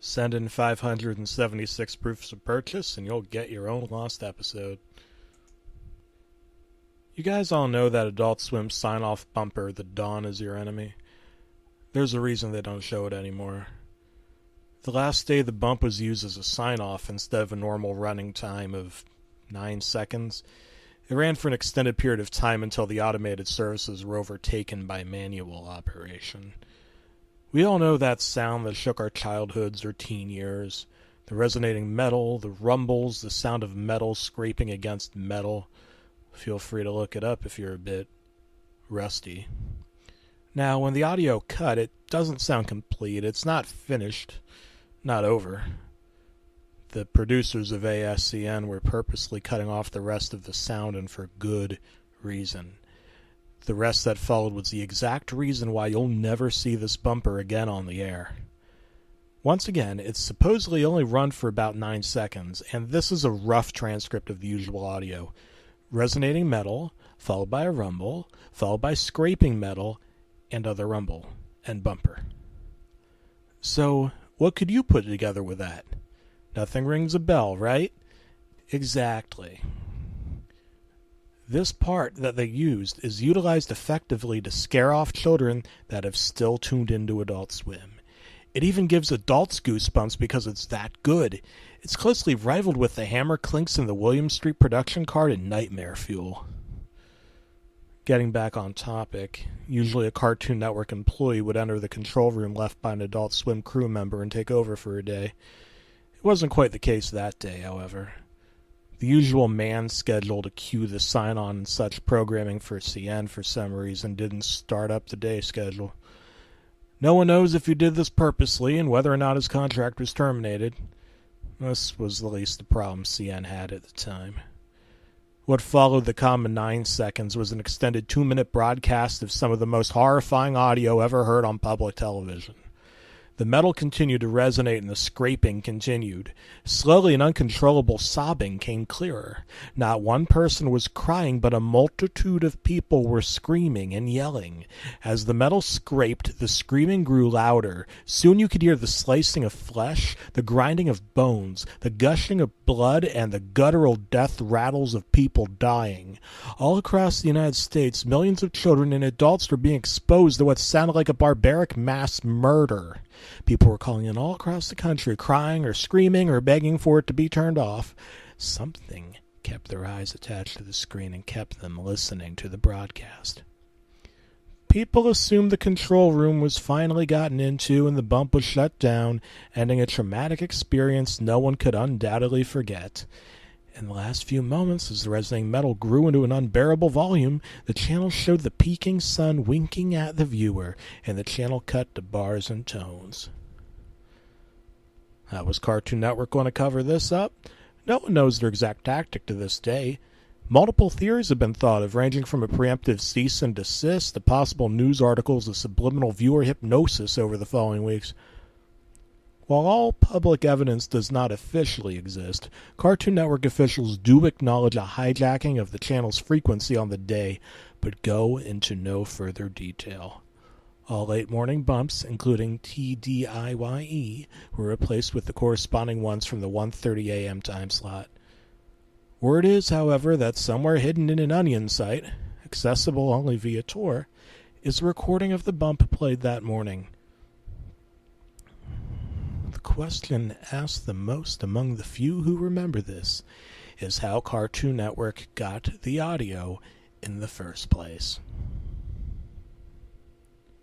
Send in 576 proofs of purchase and you'll get your own lost episode. You guys all know that Adult Swim's sign-off bumper, "The Dawn is Your Enemy"? There's a reason they don't show it anymore. The last day the bump was used as a sign-off instead of a normal running time of 9 seconds. It ran for an extended period of time until the automated services were overtaken by manual operation. We all know that sound that shook our childhoods or teen years. The resonating metal, the rumbles, the sound of metal scraping against metal. Feel free to look it up if you're a bit rusty. Now, when the audio cut, it doesn't sound complete. It's not finished, not over. The producers of ASCN were purposely cutting off the rest of the sound, and for good reason. The rest that followed was the exact reason why you'll never see this bumper again on the air. Once again, it's supposedly only run for about 9 seconds, and this is a rough transcript of the usual audio. Resonating metal, followed by a rumble, followed by scraping metal, and other rumble, and bumper. So, what could you put together with that? Nothing rings a bell, right? Exactly. This part that they used is utilized effectively to scare off children that have still tuned into Adult Swim. It even gives adults goosebumps because it's that good. It's closely rivaled with the hammer clinks in the William Street production card and Nightmare Fuel. Getting back on topic, usually a Cartoon Network employee would enter the control room left by an Adult Swim crew member and take over for a day. It wasn't quite the case that day, however. The usual man schedule to cue the sign-on and such programming for CN for some reason didn't start up the day schedule. No one knows if he did this purposely and whether or not his contract was terminated. This was at least the problem CN had at the time. What followed the common 9 seconds was an extended 2-minute broadcast of some of the most horrifying audio ever heard on public television. The metal continued to resonate and the scraping continued. Slowly an uncontrollable sobbing came clearer. Not one person was crying, but a multitude of people were screaming and yelling. As the metal scraped, the screaming grew louder. Soon you could hear the slicing of flesh, the grinding of bones, the gushing of blood, and the guttural death rattles of people dying. All across the United States, millions of children and adults were being exposed to what sounded like a barbaric mass murder. People were calling in all across the country, crying or screaming or begging for it to be turned off. Something kept their eyes attached to the screen and kept them listening to the broadcast. People assumed the control room was finally gotten into and the bump was shut down, ending a traumatic experience no one could undoubtedly forget. In the last few moments, as the resonating metal grew into an unbearable volume, the channel showed the peaking sun winking at the viewer, and the channel cut to bars and tones. How was Cartoon Network going to cover this up? No one knows their exact tactic to this day. Multiple theories have been thought of, ranging from a preemptive cease and desist to possible news articles of subliminal viewer hypnosis over the following weeks. While all public evidence does not officially exist, Cartoon Network officials do acknowledge a hijacking of the channel's frequency on the day, but go into no further detail. All late morning bumps, including TDIYE, were replaced with the corresponding ones from the 1:30 a.m. time slot. Word is, however, that somewhere hidden in an Onion site, accessible only via Tor, is a recording of the bump played that morning. The question asked the most among the few who remember this is how Cartoon Network got the audio in the first place.